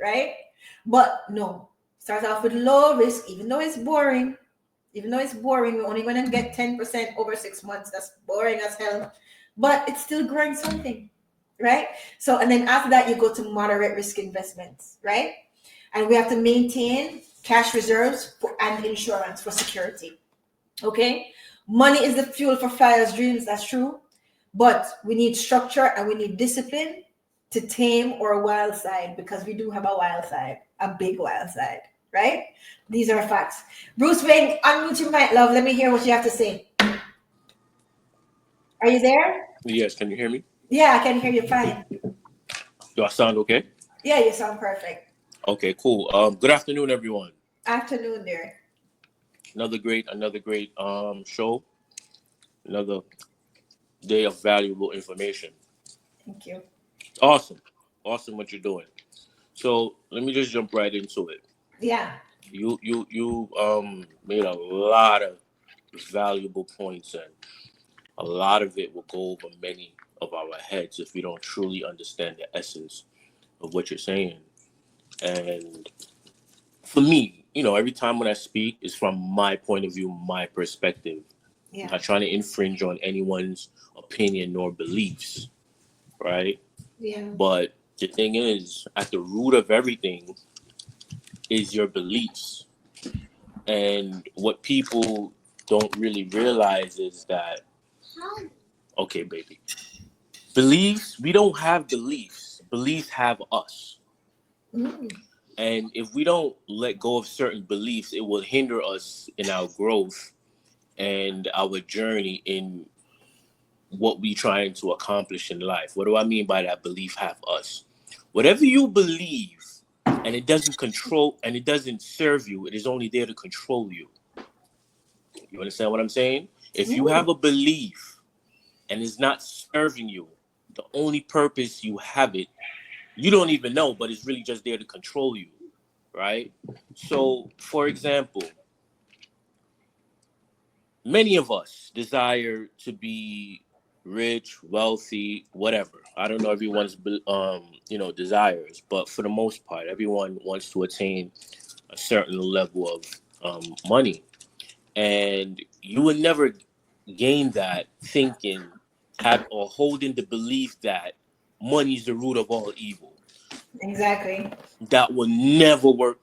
right? But no, start off with low risk, even though it's boring. Even though it's boring, we're only going to get 10% over 6 months. That's boring as hell. But it's still growing something, right? So, and then after that, you go to moderate risk investments, right? And we have to maintain cash reserves and insurance for security. Okay? Money is the fuel for fire's dreams. That's true. But we need structure and we need discipline to tame our wild side, because we do have a wild side, a big wild side, right? These are facts. Bruce Wayne, unmute your mic, love. Let me hear what you have to say. Are you there? Yes, can you hear me? Yeah, I can hear you fine. Do I sound okay? Yeah, you sound perfect. Okay, cool. Good afternoon, everyone. Afternoon there. Another great show. Another day of valuable information. Thank you. Awesome what you're doing. So let me just jump right into it. Yeah. You made a lot of valuable points, and a lot of it will go over many of our heads if we don't truly understand the essence of what you're saying. And for me, every time when I speak, it's from my point of view, my perspective. Yeah. I'm not trying to infringe on anyone's opinion nor beliefs, right? Yeah. But the thing is, at the root of everything is your beliefs. And what people don't really realize is that, okay, baby, beliefs, we don't have beliefs. Beliefs have us. Mm. And if we don't let go of certain beliefs, it will hinder us in our growth and our journey in what we trying to accomplish in life. What do I mean by that? Belief have us. Whatever you believe and it doesn't control and it doesn't serve you, it is only there to control you. You understand what I'm saying? If you have a belief and it's not serving you, the only purpose you have it, you don't even know, but it's really just there to control you, right? So, for example, many of us desire to be rich, wealthy, whatever. I don't know everyone's desires, but for the most part, everyone wants to attain a certain level of money, and you would never gain that thinking or holding the belief that money is the root of all evil. Exactly. That will never work.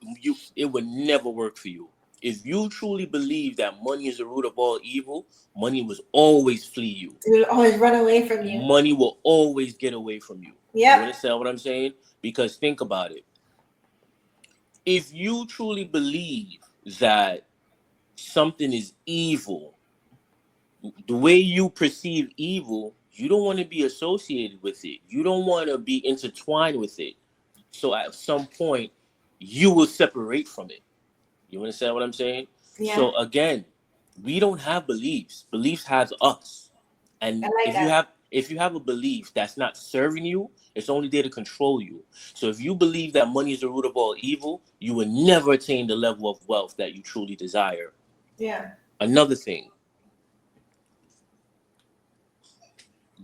It would never work for you. If you truly believe that money is the root of all evil, money will always flee you. It will always run away from you. Money will always get away from you. Yeah. You understand what I'm saying? Because think about it. If you truly believe that something is evil, the way you perceive evil, you don't want to be associated with it. You don't want to be intertwined with it. So at some point, you will separate from it. You understand what I'm saying? Yeah. So again, we don't have beliefs. Beliefs has us. And if you have a belief that's not serving you, it's only there to control you. So if you believe that money is the root of all evil, you will never attain the level of wealth that you truly desire. Yeah. Another thing,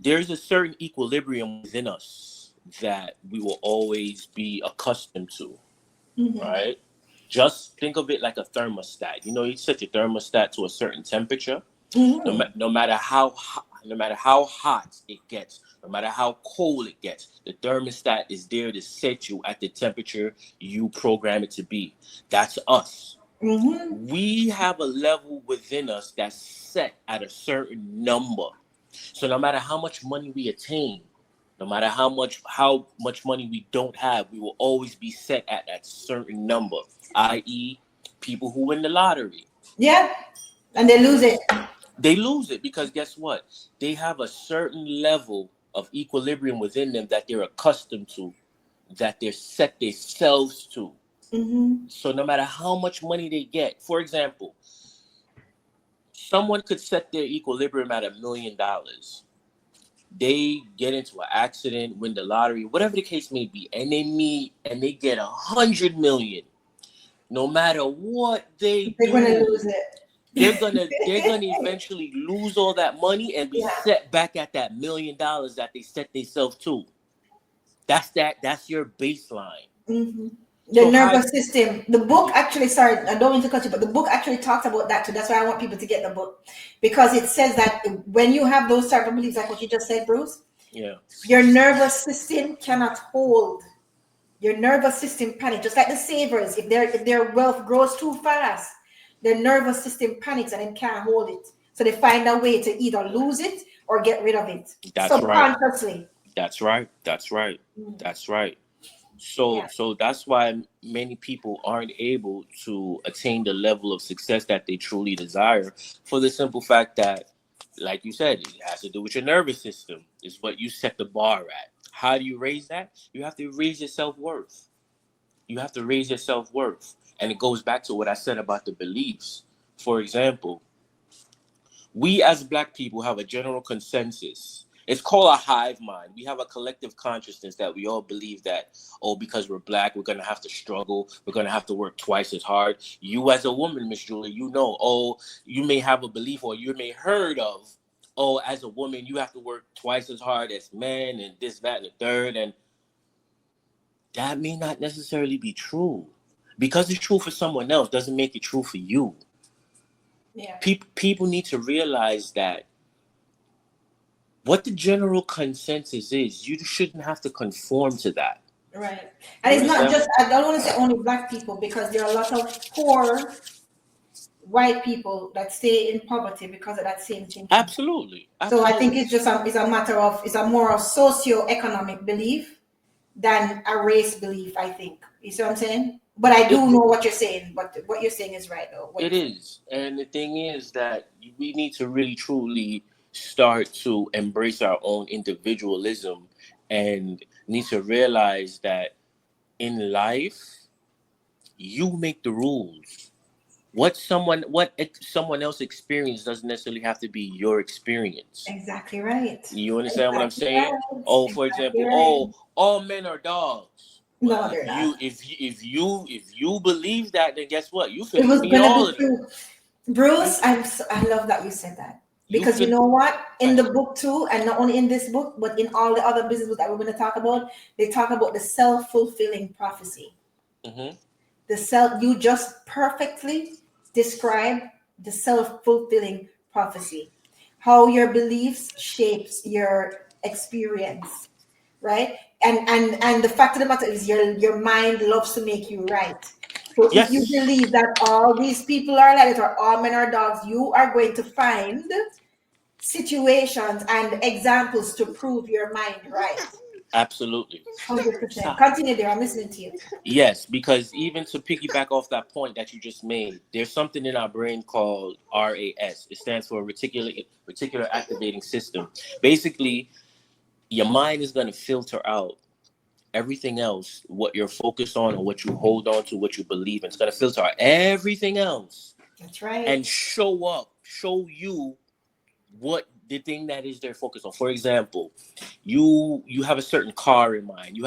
there's a certain equilibrium within us that we will always be accustomed to, right? Just think of it like a thermostat. You set your thermostat to a certain temperature. No matter how hot it gets, no matter how cold it gets, the thermostat is there to set you at the temperature you program it to be. That's us. We have a level within us that's set at a certain number. So no matter how much money we attain, no matter how much money we don't have, we will always be set at that certain number, i.e. people who win the lottery. Yeah, and they lose it. They lose it because guess what? They have a certain level of equilibrium within them that they're accustomed to, that they're set themselves to. So no matter how much money they get, for example, someone could set their equilibrium at $1 million. They get into an accident, win the lottery, whatever the case may be, and they get 100 million. No matter what they're gonna lose it. They're gonna eventually lose all that money and be set back at that $1 million that they set themselves to. That's your baseline. The nervous system. The book actually, sorry, I don't mean to cut you, but the book actually talks about that too. That's why I want people to get the book, because it says that when you have those type of beliefs, like what you just said, Bruce, your nervous system cannot hold. Your nervous system panics, just like the savers. If their wealth grows too fast, their nervous system panics and then can't hold it. So they find a way to either lose it or get rid of it. That's subconsciously. Right. That's right. That's right. That's right. So that's why many people aren't able to attain the level of success that they truly desire, for the simple fact that, like you said, it has to do with your nervous system. Is what you set the bar at. How do you raise that? You have to raise your self-worth. You have to raise your self-worth. And it goes back to what I said about the beliefs. For example, we as Black people have a general consensus. It's called a hive mind. We have a collective consciousness that we all believe that, oh, because we're Black, we're going to have to struggle. We're going to have to work twice as hard. You as a woman, Miss Julie, you know, oh, you may have a belief, or you may heard of, oh, as a woman, you have to work twice as hard as men and this, that, and the third. And that may not necessarily be true. Because it's true for someone else doesn't make it true for you. Yeah. People need to realize that what the general consensus is, you shouldn't have to conform to that. Right. And it's not just, I don't want to say only Black people, because there are a lot of poor white people that stay in poverty because of that same thing. Absolutely. So I think it's just it's a matter of, it's a more of socio-economic belief than a race belief, I think. You see what I'm saying? But I do know what you're saying. But what you're saying is right, though. It is. And the thing is that we need to really, truly start to embrace our own individualism, and need to realize that in life, you make the rules. What someone else experience doesn't necessarily have to be your experience. Exactly right. You understand what I'm saying? Right. Oh, for example, right. All men are dogs. Well, no, they're not. If you believe that, then guess what? You it was fit all of them. Bruce, I love that you said that, because you know what? In the book too, and not only in this book, but in all the other businesses that we're going to talk about, they talk about the self-fulfilling prophecy. Mm-hmm. You just perfectly describe the self-fulfilling prophecy, how your beliefs shapes your experience, right? And the fact of the matter is, your mind loves to make you right. So if you believe that all these people are like it, or all men are dogs, you are going to find situations and examples to prove your mind right. Absolutely. 100%. Continue there. I'm listening to you. Yes, because even to piggyback off that point that you just made, there's something in our brain called RAS. It stands for reticular activating system. Basically, your mind is going to filter out everything else, what you're focused on or what you hold on to, what you believe in. It's going to filter out everything else. That's right. And show you what the thing that is their focus on. For example, you have a certain car in mind.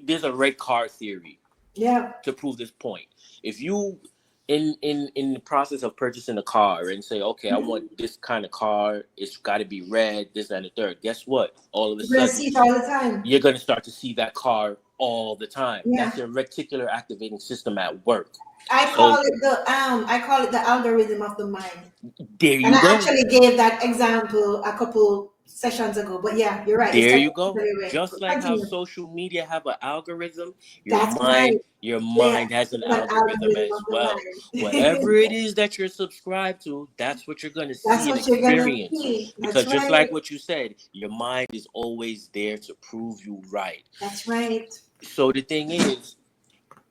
There's a red car theory. Yeah. To prove this point. If you in the process of purchasing a car and say, okay, I want this kind of car, it's got to be red, this and the third. Guess what? All of a sudden, see it all the time. You're going to start to see that car all the time. Yeah. That's your reticular activating system at work. I call it the algorithm of the mind. There you go. I actually gave that example a couple sessions ago, but yeah, you're right. There you go. Just like how social media have an algorithm, your mind has an algorithm as well. Whatever it is that you're subscribed to, that's what you're going to see and experience. Because just like what you said, your mind is always there to prove you right. That's right. So the thing is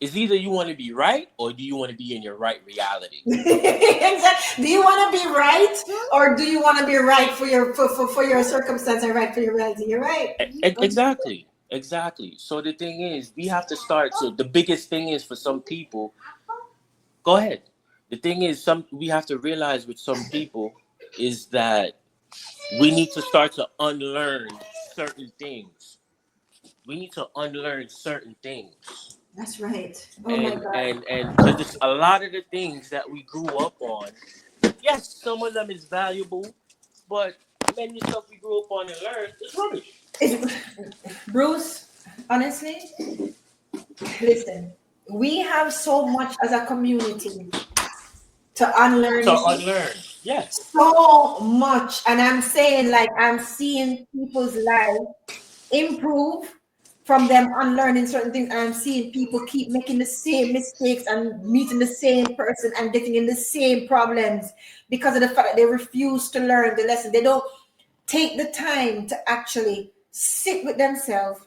either you want to be right or do you want to be in your right reality? Exactly. Do you want to be right or do you want to be right for your circumstance and right for your reality? You're right. Exactly. So the thing is, we have to start. So the biggest thing is for some people. Go ahead. The thing is, we have to realize with some people is that we need to start to unlearn certain things. That's right. Oh my God. And because it's a lot of the things that we grew up on, yes, some of them is valuable, but many stuff we grew up on and learned is rubbish. Bruce, honestly, listen, we have so much as a community to unlearn, you So see. unlearn. Yes. So much. And I'm saying, like, I'm seeing people's lives improve from them unlearning certain things. And I'm seeing people keep making the same mistakes and meeting the same person and getting in the same problems because of the fact that they refuse to learn the lesson. They don't take the time to actually sit with themselves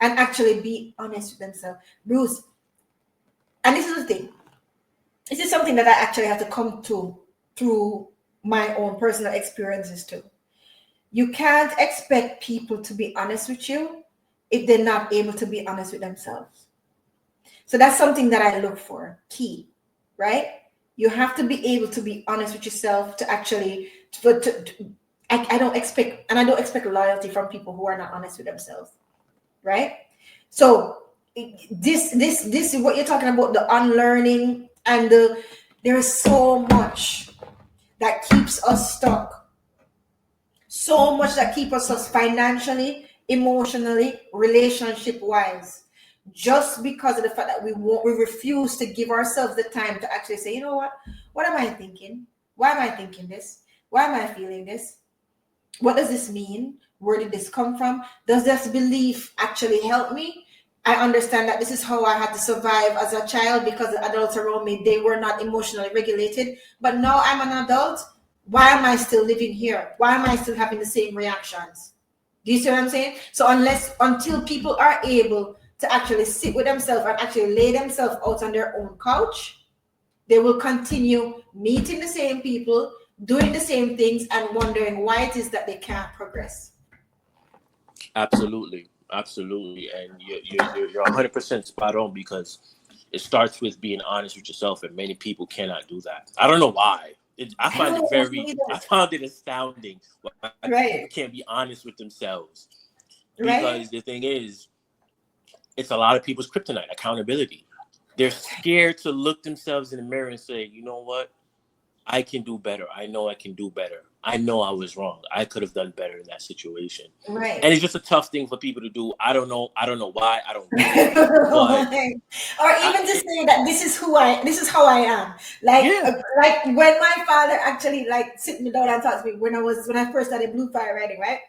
and actually be honest with themselves. Bruce, and this is the thing. This is something that I actually have to come to through my own personal experiences too. You can't expect people to be honest with you if they're not able to be honest with themselves. So that's something that I look for, key, right? You have to be able to be honest with yourself to actually, I don't expect, and I don't expect loyalty from people who are not honest with themselves, right? So this is what you're talking about, the unlearning and there is so much that keeps us stuck, so much that keeps us financially, emotionally, relationship wise, just because of the fact that we refuse to give ourselves the time to actually say, you know what am I thinking, why am I thinking this, why am I feeling this, what does this mean, where did this come from, does this belief actually help me? I understand that this is how I had to survive as a child because the adults around me, they were not emotionally regulated. But now I'm an adult. Why am I still living here? Why am I still having the same reactions? Do you see what I'm saying? So until people are able to actually sit with themselves and actually lay themselves out on their own couch, they will continue meeting the same people, doing the same things, and wondering why it is that they can't progress. Absolutely. Absolutely. And you're 100% spot on, because it starts with being honest with yourself, and many people cannot do that. I don't know why. I don't know what to I either. found it astounding why people Right, can't be honest with themselves. Because right. the thing is, it's a lot of people's kryptonite, accountability. They're scared to look themselves in the mirror and say, you know what? I can do better. I know I can do better. I know I was wrong. I could have done better in that situation. And Right. it's just a tough thing for people to do. I don't know. I don't know why. I don't get it. But Or I, even to it, say that this is how I am. yeah, Like when my father actually like sit me down and talk to me when I first started BlueFire writing, right?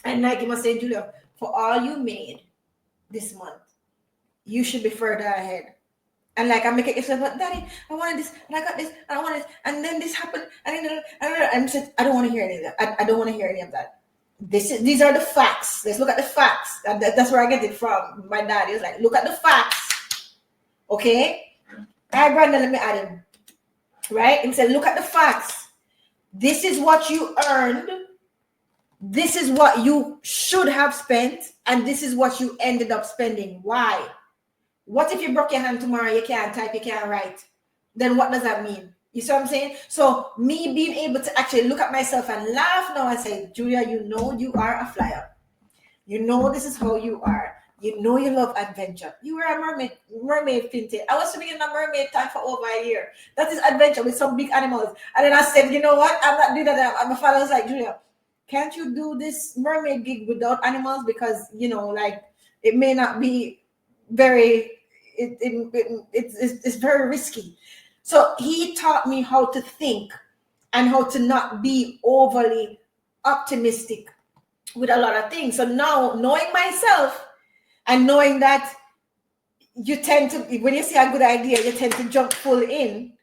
And like he must say, Julia, for all you made this month, you should be further ahead. And like I'm making excuses, but daddy, I wanted this, and I got this, and I wanted this, and then this happened, and then I'm just, I don't want to hear any of that. I don't want to hear any of that. These are the facts. Let's look at the facts. That's where I get it from. My dad is like, look at the facts, okay? All right, Brandon, let me add him, right? And say, look at the facts. This is what you earned. This is what you should have spent, and this is what you ended up spending. Why? What if you broke your hand tomorrow? You can't type, you can't write. Then what does that mean? You see what I'm saying? So me being able to actually look at myself and laugh now and say, Julia, you know you are a flyer. You know this is how you are. You know you love adventure. You were a mermaid painted. I was swimming in a mermaid tank for over a year. That is adventure with some big animals. And then I said, you know what? I'm not doing that. And my father was like, Julia, can't you do this mermaid gig without animals? Because like it may not be very it's very risky. So he taught me how to think and how to not be overly optimistic with a lot of things. So now knowing myself and knowing that you tend to, when you see a good idea, you tend to jump full in,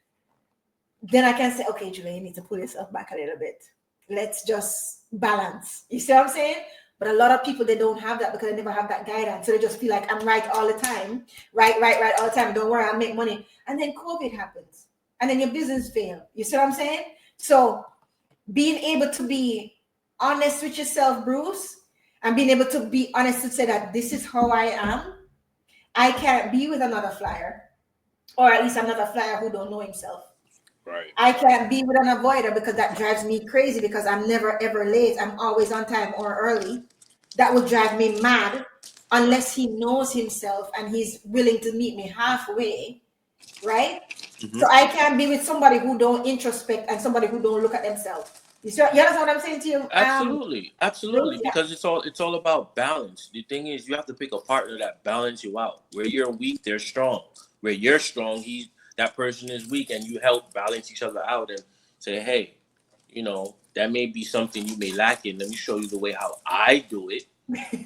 then I can say, okay, Julia, you need to pull yourself back a little bit. Let's just balance. You see what I'm saying? But a lot of people, they don't have that because they never have that guidance. So they just feel like I'm right all the time. Right all the time. Don't worry, I'll make money. And then COVID happens. And then your business fail. You see what I'm saying? So being able to be honest with yourself, Bruce, and being able to be honest to say that this is how I am. I can't be with another flyer, or at least another flyer who don't know himself. right. I can't be with an avoider because that drives me crazy because I'm never ever late. I'm always on time or early. That would drive me mad unless he knows himself and he's willing to meet me halfway, right? Hmm. So I can't be with somebody who don't introspect and somebody who don't look at themselves. You understand what I'm saying to you? Absolutely, Bruce? absolutely. Yeah. Because it's all about balance. The thing is, you have to pick a partner that balance you out. Where you're weak, they're strong. where you're strong, that person is weak, and you help balance each other out and say, hey, that may be something you may lack in. Let me show you the way how I do it,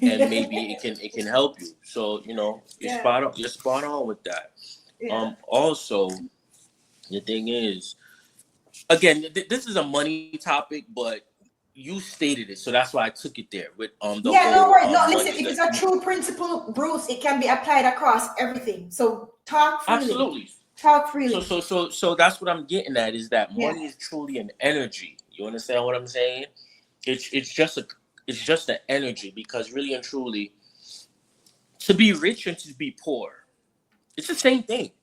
and maybe it can help you. So you're Yeah. spot on. You're spot on with that. Yeah. Also, the thing is, again, this is a money topic, but you stated it, so that's why I took it there with the Yeah, no whole worries. No, money listen, is if the it's a true principle, Bruce, it can be applied across everything. So talk freely. absolutely. Talk So freely. so so so that's what I'm getting at, is that Yeah. money is truly an energy. You understand what I'm saying? It's just an energy, because really and truly, to be rich and to be poor, it's the same thing.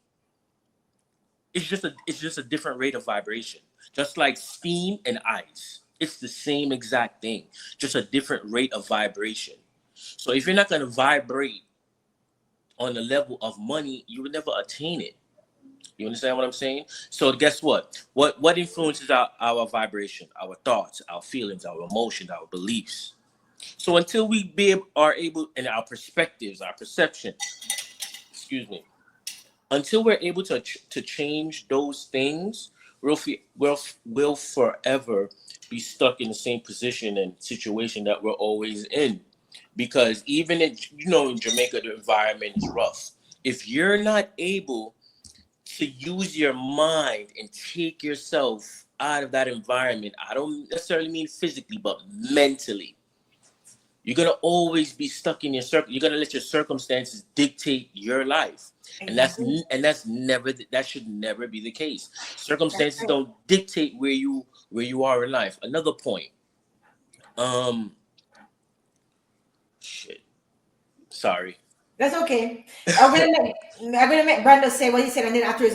It's just a different rate of vibration. Just like steam and ice. It's the same exact thing. Just a different rate of vibration. So if you're not gonna vibrate on the level of money, you will never attain it. You understand what I'm saying? So guess what? What influences our vibration? Our thoughts, our feelings, our emotions, our beliefs. So until we are able, and our perspectives, our perception, excuse me, until we're able to change those things, we'll forever be stuck in the same position and situation that we're always in. Because even in Jamaica, the environment is rough. If you're not able to use your mind and take yourself out of that environment, I don't necessarily mean physically, but mentally, you're gonna always be stuck in your circle. You're gonna let your circumstances dictate your life, and Exactly. that should never be the case. That's Circumstances right. don't dictate where you are in life. Another point. Um, shit. Sorry. That's okay. I'm gonna make Brando say what he said, and then afterwards